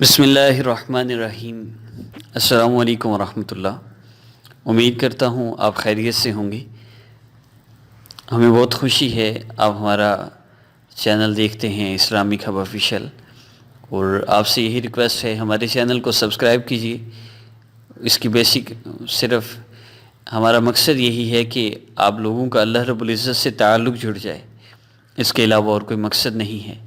بسم اللہ الرحمن الرحیم۔ السلام علیکم ورحمۃ اللہ۔ امید کرتا ہوں آپ خیریت سے ہوں گے۔ ہمیں بہت خوشی ہے آپ ہمارا چینل دیکھتے ہیں اسلامک ہب آفیشیل، اور آپ سے یہی ریکویسٹ ہے ہمارے چینل کو سبسکرائب کیجیے۔ اس کی بیسک صرف ہمارا مقصد یہی ہے کہ آپ لوگوں کا اللہ رب العزت سے تعلق جڑ جائے، اس کے علاوہ اور کوئی مقصد نہیں ہے،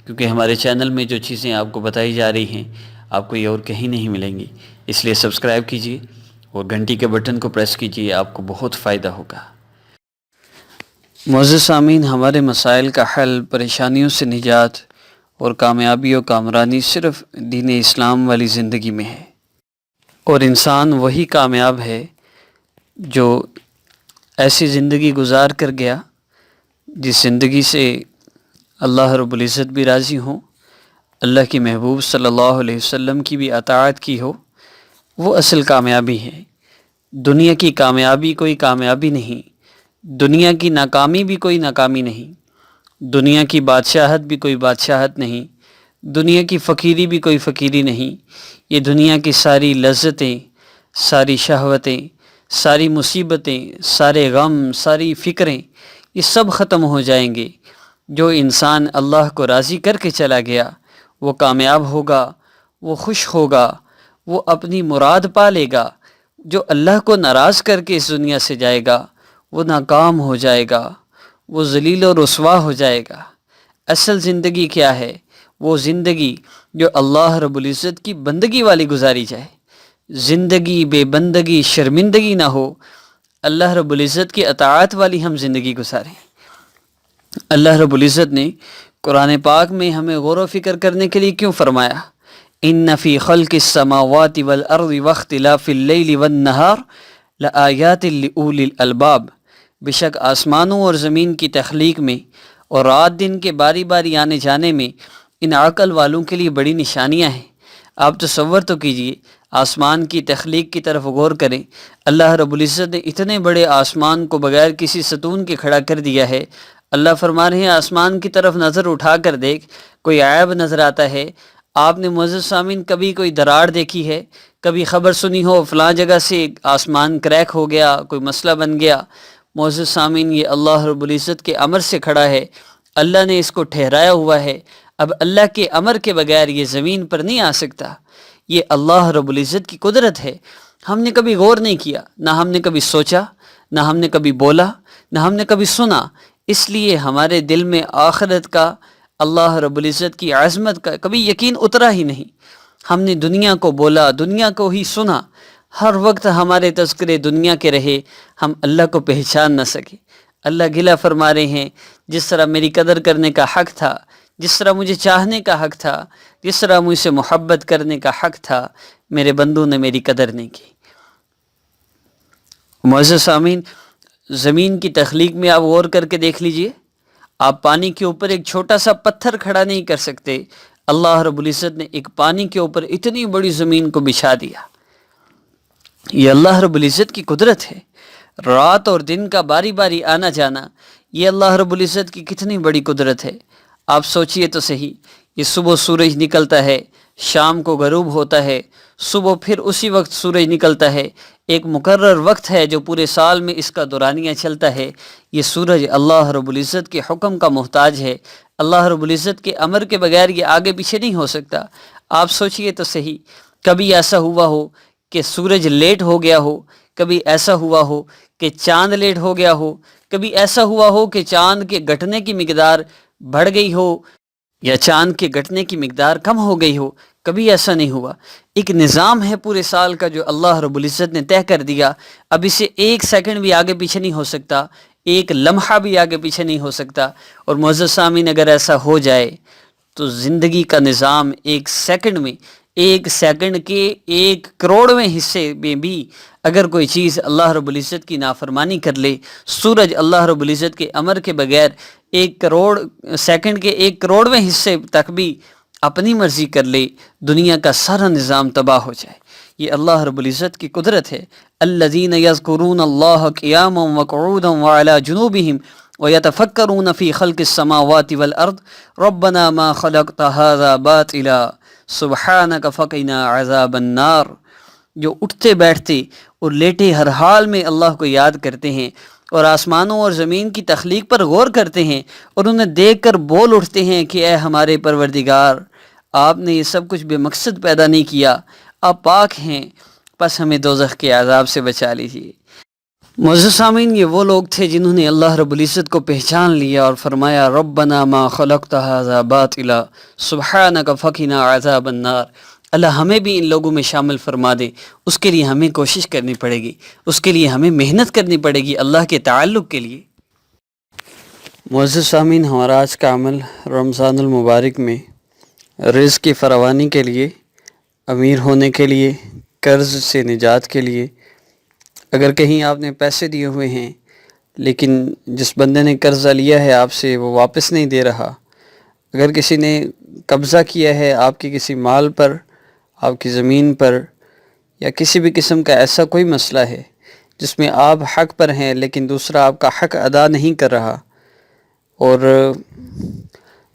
کیونکہ ہمارے چینل میں جو چیزیں آپ کو بتائی جا رہی ہیں آپ کو یہ اور کہیں نہیں ملیں گی۔ اس لیے سبسکرائب کیجیے اور گھنٹی کے بٹن کو پریس کیجیے، آپ کو بہت فائدہ ہوگا۔ معزز سامعین، ہمارے مسائل کا حل، پریشانیوں سے نجات اور کامیابی و کامرانی صرف دین اسلام والی زندگی میں ہے، اور انسان وہی کامیاب ہے جو ایسی زندگی گزار کر گیا جس زندگی سے اللہ رب العزت بھی راضی ہوں، اللہ کی محبوب صلی اللہ علیہ وسلم کی بھی اطاعت کی ہو، وہ اصل کامیابی ہے۔ دنیا کی کامیابی کوئی کامیابی نہیں، دنیا کی ناکامی بھی کوئی ناکامی نہیں، دنیا کی بادشاہت بھی کوئی بادشاہت نہیں، دنیا کی فقیری بھی کوئی فقیری نہیں۔ یہ دنیا کی ساری لذتیں، ساری شہوتیں، ساری مصیبتیں، سارے غم، ساری فکریں، یہ سب ختم ہو جائیں گے۔ جو انسان اللہ کو راضی کر کے چلا گیا وہ کامیاب ہوگا، وہ خوش ہوگا، وہ اپنی مراد پا لے گا۔ جو اللہ کو ناراض کر کے اس دنیا سے جائے گا وہ ناکام ہو جائے گا، وہ ذلیل و رسوا ہو جائے گا۔ اصل زندگی کیا ہے؟ وہ زندگی جو اللہ رب العزت کی بندگی والی گزاری جائے، زندگی بے بندگی شرمندگی نہ ہو، اللہ رب العزت کی اطاعت والی ہم زندگی گزاریں۔ اللہ رب العزت نے قرآن پاک میں ہمیں غور و فکر کرنے کے لیے کیوں فرمایا؟ ان فی خلق السماوات والارض واختلاف اللیل والنہار لآیات لأولی الالباب۔ بے شک آسمانوں اور زمین کی تخلیق میں اور رات دن کے باری باری آنے جانے میں ان عقل والوں کے لیے بڑی نشانیاں ہیں۔ آپ تصور تو کیجئے، آسمان کی تخلیق کی طرف غور کریں۔ اللہ رب العزت نے اتنے بڑے آسمان کو بغیر کسی ستون کے کھڑا کر دیا ہے۔ اللہ فرما رہے ہیں آسمان کی طرف نظر اٹھا کر دیکھ، کوئی عیب نظر آتا ہے؟ آپ نے معزز سامعین کبھی کوئی دراڑ دیکھی ہے؟ کبھی خبر سنی ہو فلاں جگہ سے آسمان کریک ہو گیا، کوئی مسئلہ بن گیا؟ معزز سامعین، یہ اللہ رب العزت کے امر سے کھڑا ہے، اللہ نے اس کو ٹھہرایا ہوا ہے۔ اب اللہ کے امر کے بغیر یہ زمین پر نہیں آ سکتا۔ یہ اللہ رب العزت کی قدرت ہے۔ ہم نے کبھی غور نہیں کیا، نہ ہم نے کبھی سوچا، نہ ہم نے کبھی بولا، نہ ہم نے کبھی سنا۔ اس لیے ہمارے دل میں آخرت کا، اللہ رب العزت کی عظمت کا کبھی یقین اترا ہی نہیں۔ ہم نے دنیا کو بولا، دنیا کو ہی سنا، ہر وقت ہمارے تذکرے دنیا کے رہے، ہم اللہ کو پہچان نہ سکے۔ اللہ گلہ فرما رہے ہیں، جس طرح میری قدر کرنے کا حق تھا، جس طرح مجھے چاہنے کا حق تھا، جس طرح مجھ سے محبت کرنے کا حق تھا، میرے بندوں نے میری قدر نہیں کی۔ معزز سامعین، زمین کی تخلیق میں آپ غور کر کے دیکھ لیجئے، آپ پانی کے اوپر ایک چھوٹا سا پتھر کھڑا نہیں کر سکتے، اللہ رب العزت نے ایک پانی کے اوپر اتنی بڑی زمین کو بچھا دیا۔ یہ اللہ رب العزت کی قدرت ہے۔ رات اور دن کا باری باری آنا جانا، یہ اللہ رب العزت کی کتنی بڑی قدرت ہے۔ آپ سوچئے تو صحیح، یہ صبح سورج نکلتا ہے، شام کو غروب ہوتا ہے، صبح پھر اسی وقت سورج نکلتا ہے، ایک مقرر وقت ہے جو پورے سال میں اس کا دورانیہ چلتا ہے۔ یہ سورج اللہ رب العزت کے حکم کا محتاج ہے، اللہ رب العزت کے امر کے بغیر یہ آگے پیچھے نہیں ہو سکتا۔ آپ سوچئے تو صحیح، کبھی ایسا ہوا ہو کہ سورج لیٹ ہو گیا ہو، کبھی ایسا ہوا ہو کہ چاند لیٹ ہو گیا ہو، کبھی ایسا ہوا ہو کہ چاند کے گھٹنے کی مقدار بڑھ گئی ہو یا چاند کے گھٹنے کی مقدار کم ہو گئی ہو؟ کبھی ایسا نہیں ہوا۔ ایک نظام ہے پورے سال کا جو اللہ رب العزت نے طے کر دیا، اب اسے ایک سیکنڈ بھی آگے پیچھے نہیں ہو سکتا، ایک لمحہ بھی آگے پیچھے نہیں ہو سکتا۔ اور معزز سامعین، اگر ایسا ہو جائے تو زندگی کا نظام ایک سیکنڈ میں، ایک سیکنڈ کے 1 کروڑویں حصے میں بھی اگر کوئی چیز اللہ رب العزت کی نافرمانی کر لے، سورج اللہ رب العزت کے امر کے بغیر 1 کروڑ سیکنڈ کے 1 کروڑویں حصے تک بھی اپنی مرضی کر لے، دنیا کا سارا نظام تباہ ہو جائے۔ یہ اللہ رب العزت کی قدرت ہے۔ الذین یذکرون اللہ قیاما وقعودا وعلی جنوبہم وَيَتَفَكَّرُونَ فِي خَلْقِ السَّمَاوَاتِ وَالْأَرْضِ رَبَّنَا مَا خَلَقْتَ هَذَا بَاطِلًا سبحانک فقنا عذاب النار، جو اٹھتے بیٹھتے اور لیٹے ہر حال میں اللہ کو یاد کرتے ہیں اور آسمانوں اور زمین کی تخلیق پر غور کرتے ہیں اور انہیں دیکھ کر بول اٹھتے ہیں کہ اے ہمارے پروردگار، آپ نے یہ سب کچھ بے مقصد پیدا نہیں کیا، آپ پاک ہیں، بس ہمیں دوزخ کے عذاب سے بچا لیجیے۔ معزز سامعین، یہ وہ لوگ تھے جنہوں نے اللہ رب العزت کو پہچان لیا اور فرمایا ربنا ما خلقت ھذا باطلا سبحانک فقنا عذاب النار۔ اللہ ہمیں بھی ان لوگوں میں شامل فرما دے، اس کے لیے ہمیں کوشش کرنی پڑے گی، اس کے لیے ہمیں محنت کرنی پڑے گی اللہ کے تعلق کے لیے۔ معزز سامعین، ہمارا آج کا عمل رمضان المبارک میں رزق کی فراوانی کے لیے، امیر ہونے کے لیے، قرض سے نجات کے لیے، اگر کہیں آپ نے پیسے دیے ہوئے ہیں لیکن جس بندے نے قرضہ لیا ہے آپ سے وہ واپس نہیں دے رہا، اگر کسی نے قبضہ کیا ہے آپ کے کسی مال پر، آپ کی زمین پر، یا کسی بھی قسم کا ایسا کوئی مسئلہ ہے جس میں آپ حق پر ہیں لیکن دوسرا آپ کا حق ادا نہیں کر رہا، اور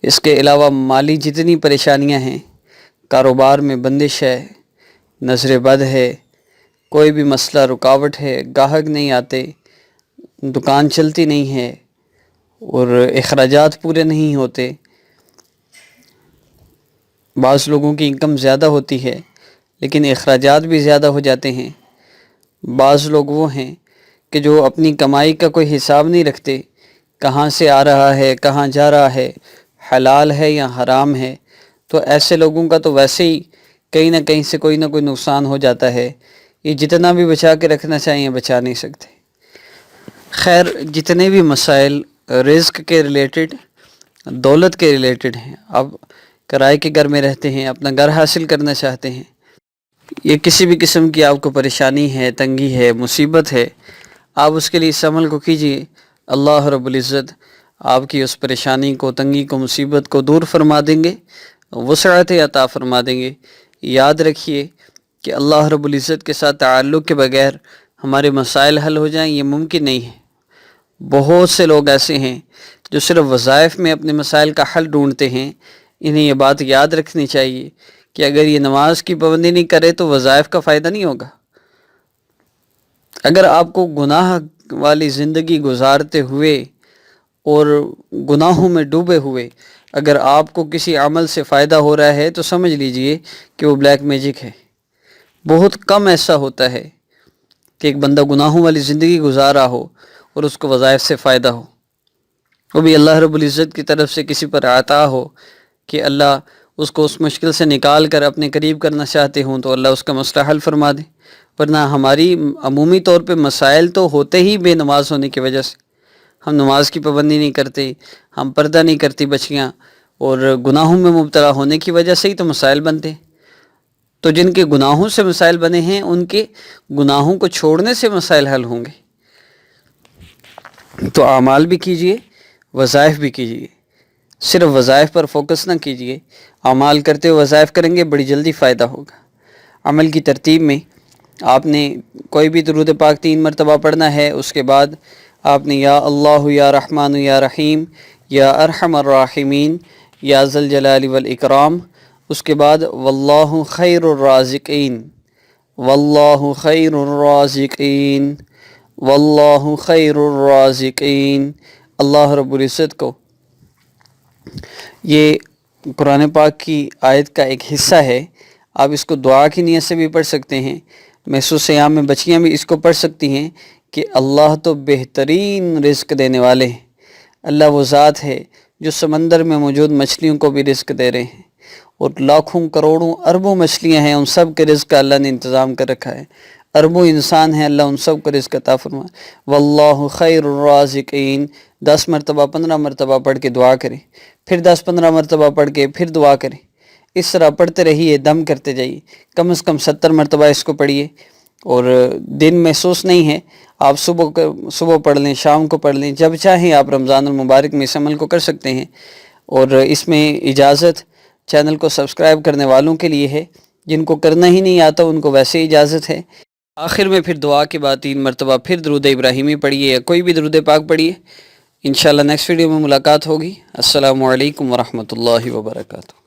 اس کے علاوہ مالی جتنی پریشانیاں ہیں، کاروبار میں بندش ہے، نظر بد ہے، کوئی بھی مسئلہ رکاوٹ ہے، گاہک نہیں آتے، دکان چلتی نہیں ہے اور اخراجات پورے نہیں ہوتے، بعض لوگوں کی انکم زیادہ ہوتی ہے لیکن اخراجات بھی زیادہ ہو جاتے ہیں، بعض لوگ وہ ہیں کہ جو اپنی کمائی کا کوئی حساب نہیں رکھتے، کہاں سے آ رہا ہے، کہاں جا رہا ہے، حلال ہے یا حرام ہے، تو ایسے لوگوں کا تو ویسے ہی کہیں نہ کہیں سے کوئی نہ کوئی نقصان ہو جاتا ہے، یہ جتنا بھی بچا کے رکھنا چاہیے بچا نہیں سکتے۔ خیر، جتنے بھی مسائل رزق کے ریلیٹڈ، دولت کے ریلیٹڈ ہیں، آپ کرائے کے گھر میں رہتے ہیں، اپنا گھر حاصل کرنا چاہتے ہیں، یہ کسی بھی قسم کی آپ کو پریشانی ہے، تنگی ہے، مصیبت ہے، آپ اس کے لیے اس عمل کو کیجیے، اللہ رب العزت آپ کی اس پریشانی کو، تنگی کو، مصیبت کو دور فرما دیں گے، وسعت عطا فرما دیں گے۔ یاد رکھیے کہ اللہ رب العزت کے ساتھ تعلق کے بغیر ہمارے مسائل حل ہو جائیں، یہ ممکن نہیں ہے۔ بہت سے لوگ ایسے ہیں جو صرف وظائف میں اپنے مسائل کا حل ڈھونڈتے ہیں، انہیں یہ بات یاد رکھنی چاہیے کہ اگر یہ نماز کی پابندی نہیں کرے تو وظائف کا فائدہ نہیں ہوگا۔ اگر آپ کو گناہ والی زندگی گزارتے ہوئے اور گناہوں میں ڈوبے ہوئے اگر آپ کو کسی عمل سے فائدہ ہو رہا ہے تو سمجھ لیجئے کہ وہ بلیک میجک ہے۔ بہت کم ایسا ہوتا ہے کہ ایک بندہ گناہوں والی زندگی گزار رہا ہو اور اس کو وظائف سے فائدہ ہو، وہ بھی اللہ رب العزت کی طرف سے کسی پر عطا ہو کہ اللہ اس کو اس مشکل سے نکال کر اپنے قریب کرنا چاہتے ہوں تو اللہ اس کا مسئلہ حل فرما دے۔ ورنہ ہماری عمومی طور پہ مسائل تو ہوتے ہی بے نماز ہونے کی وجہ سے، ہم نماز کی پابندی نہیں کرتے، ہم پردہ نہیں کرتی بچیاں، اور گناہوں میں مبتلا ہونے کی وجہ سے ہی تو مسائل بنتے ہیں۔ تو جن کے گناہوں سے مسائل بنے ہیں ان کے گناہوں کو چھوڑنے سے مسائل حل ہوں گے۔ تو اعمال بھی کیجئے، وظائف بھی کیجئے، صرف وظائف پر فوکس نہ کیجئے، اعمال کرتے ہوئے وظائف کریں گے بڑی جلدی فائدہ ہوگا۔ عمل کی ترتیب میں آپ نے کوئی بھی درود پاک 3 مرتبہ پڑھنا ہے، اس کے بعد آپ نے یا اللہ یا رحمان یا رحیم یا ارحم الراحمین یا ذی الجلال والاکرام، اس کے بعد واللہ خیر الرازقین، واللہ خیر الرازقین، واللہ خیر الرازقین۔ اللہ رب العزت کو، یہ قرآن پاک کی آیت کا ایک حصہ ہے، آپ اس کو دعا کی نیت سے بھی پڑھ سکتے ہیں، محسوس ایام میں بچیاں بھی اس کو پڑھ سکتی ہیں کہ اللہ تو بہترین رزق دینے والے ہیں۔ اللہ وہ ذات ہے جو سمندر میں موجود مچھلیوں کو بھی رزق دے رہے ہیں، اور لاکھوں کروڑوں اربوں مچھلیاں ہیں، ان سب کے رزق کا اللہ نے انتظام کر رکھا ہے، اربوں انسان ہیں، اللہ ان سب کو رزق عطا فرمائے۔ واللہ خیر الرازقین 10 مرتبہ 15 مرتبہ پڑھ کے دعا کریں، پھر 10-15 مرتبہ پڑھ کے پھر دعا کریں، اس طرح پڑھتے رہیے، دم کرتے جائیے، کم از کم 70 مرتبہ اس کو پڑھیے۔ اور دن محسوس نہیں ہے، آپ صبح پڑھ لیں، شام کو پڑھ لیں، جب چاہیں آپ رمضان المبارک میں اس عمل کو کر سکتے ہیں۔ اور اس میں اجازت چینل کو سبسکرائب کرنے والوں کے لیے ہے، جن کو کرنا ہی نہیں آتا ان کو ویسے اجازت ہے۔ آخر میں پھر دعا کے بعد 3 مرتبہ پھر درود ابراہیمی پڑھیے یا کوئی بھی درود پاک پڑھیے۔ انشاءاللہ نیکسٹ ویڈیو میں ملاقات ہوگی۔ السلام علیکم ورحمۃ اللہ وبرکاتہ۔